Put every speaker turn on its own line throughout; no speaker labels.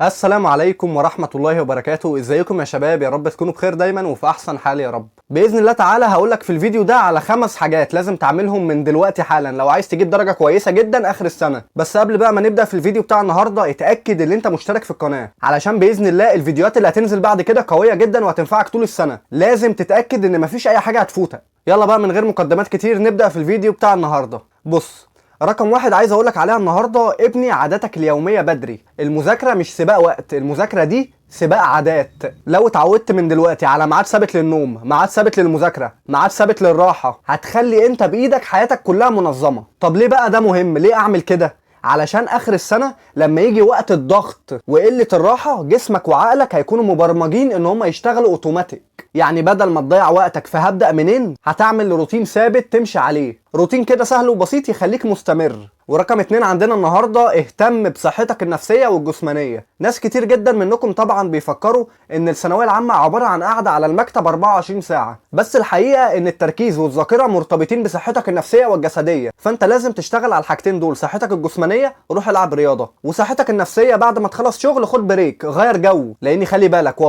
السلام عليكم ورحمة الله وبركاته. ازيكم يا شباب؟ يا رب تكونوا بخير دايما وفي احسن حال يا رب. باذن الله تعالى هقولك في الفيديو ده على 5 حاجات لازم تعملهم من دلوقتي حالا لو عايز تجيب درجة كويسة جدا اخر السنة. بس قبل بقى ما نبدأ في الفيديو بتاع النهاردة اتأكد ان انت مشترك في القناة، علشان باذن الله الفيديوهات اللي هتنزل بعد كده قوية جدا وهتنفعك طول السنة. لازم تتأكد ان مفيش اي حاجة هتفوتك. يلا بقى من غير مقدمات كتير نبدأ في الفيديو بتاع النهاردة. بص، رقم 1 عايز اقولك عليها النهارده: ابني عاداتك اليوميه بدري. المذاكره مش سباق وقت، المذاكره دي سباق عادات. لو اتعودت من دلوقتي على ميعاد ثابت للنوم، ميعاد ثابت للمذاكره، ميعاد ثابت للراحه، هتخلي انت بايدك حياتك كلها منظمه. طب ليه بقى ده مهم؟ ليه اعمل كده؟ علشان اخر السنه لما يجي وقت الضغط وقله الراحه جسمك وعقلك هيكونوا مبرمجين ان هم يشتغلوا اوتوماتيك. يعني بدل ما تضيع وقتك في هبدأ منين، هتعمل روتين ثابت تمشي عليه، روتين كده سهل وبسيط يخليك مستمر. ورقم 2 عندنا النهارده: اهتم بصحتك النفسيه والجسمانيه. ناس كتير جدا منكم طبعا بيفكروا ان الثانويه العامه عباره عن قاعده على المكتب 24 ساعه، بس الحقيقه ان التركيز والذاكره مرتبطين بصحتك النفسيه والجسديه. فانت لازم تشتغل على الحاجتين دول: صحتك الجسمانيه روح العب رياضه، وصحتك النفسيه بعد ما تخلص شغل خد بريك غير جو. لان خلي بالك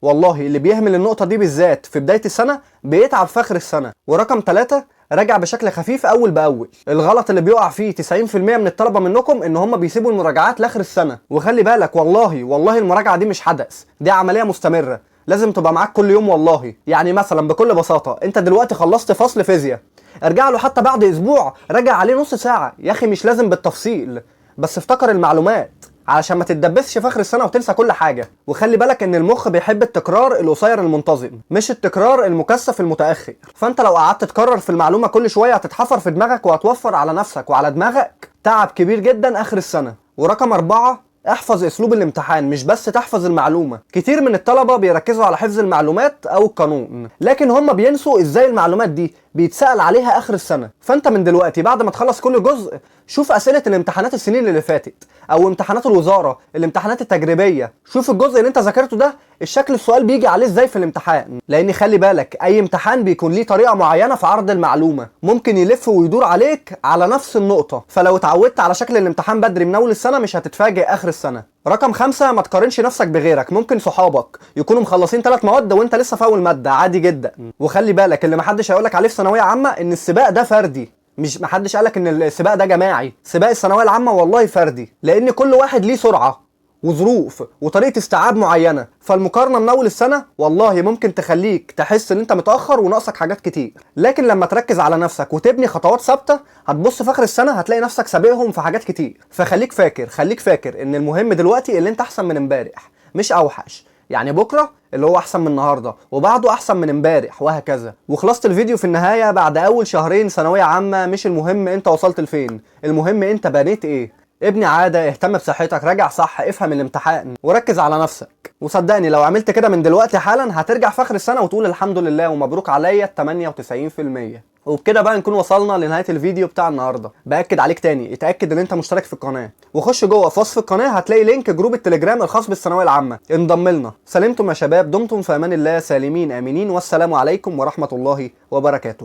والله اللي بيهمل النقطة دي بالذات في بداية السنة بيتعب في آخر السنة. ورقم 3: راجع بشكل خفيف أول بأول. الغلط اللي بيقع فيه 90% من الطلبة منكم إن هم بيسيبوا المراجعات لآخر السنة. وخلي بالك والله المراجعة دي مش حدث، دي عملية مستمرة لازم تبقى معاك كل يوم. والله يعني مثلا بكل بساطة أنت دلوقتي خلصت فصل فيزياء، ارجع له حتى بعد أسبوع، راجع عليه نص ساعة يا أخي، مش لازم بالتفصيل بس افتكر المعلومات علشان ما تتدبسش في اخر السنه وتنسى كل حاجه. وخلي بالك ان المخ بيحب التكرار القصير المنتظم، مش التكرار المكثف المتاخر. فانت لو قعدت تكرر في المعلومه كل شويه هتتحفر في دماغك وهتوفر على نفسك وعلى دماغك تعب كبير جدا اخر السنه. ورقم 4: احفظ اسلوب الامتحان، مش بس تحفظ المعلومه. كتير من الطلبه بيركزوا على حفظ المعلومات او القانون، لكن هم بينسوا ازاي المعلومات دي بيتسأل عليها اخر السنه. فانت من دلوقتي بعد ما تخلص كل جزء شوف اسئله الامتحانات السنين اللي فاتت او امتحانات الوزاره، الامتحانات التجريبيه. شوف الجزء اللي انت ذاكرته ده الشكل السؤال بيجي عليه ازاي في الامتحان. لان خلي بالك اي امتحان بيكون ليه طريقه معينه في عرض المعلومه، ممكن يلف ويدور عليك على نفس النقطه. فلو اتعودت على شكل الامتحان بدري من اول السنه مش هتتفاجئ اخر السنه. رقم 5: ما تقارنش نفسك بغيرك. ممكن صحابك يكونوا مخلصين 3 مواد وانت لسه في اول ماده، عادي جدا. وخلي بالك اللي محدش هيقولك عليه في ثانويه عامه ان السباق ده فردي، مش محدش قالك ان السباق ده جماعي. سباق الثانويه العامه والله فردي، لان كل واحد ليه سرعه وظروف وطريقه استيعاب معينه. فالمقارنه من اول السنه والله ممكن تخليك تحس ان انت متاخر وناقصك حاجات كتير، لكن لما تركز على نفسك وتبني خطوات ثابته هتبص في اخر السنه هتلاقي نفسك سابقهم في حاجات كتير. فخليك فاكر ان المهم دلوقتي اللي انت احسن من امبارح مش اوحش. يعني بكره اللي هو احسن من النهارده، وبعده احسن من امبارح، وهكذا. وخلصت الفيديو في النهايه بعد اول شهرين ثانويه عامه. مش المهم انت وصلت لفين، المهم انت بنيت ايه. ابني عاده، اهتم بصحتك، راجع صح، افهم الامتحان وركز على نفسك. وصدقني لو عملت كده من دلوقتي حالا هترجع في اخر السنه وتقول الحمد لله ومبروك عليا 98%. وبكده بقى نكون وصلنا لنهايه الفيديو بتاع النهارده. باكد عليك تاني، اتاكد ان انت مشترك في القناه، وخش جوه في وصف القناه هتلاقي لينك جروب التليجرام الخاص بالثانويه العامه، انضم لنا. سلمتم يا شباب، دمتم في امان الله سالمين امنين، والسلام عليكم ورحمه الله وبركاته.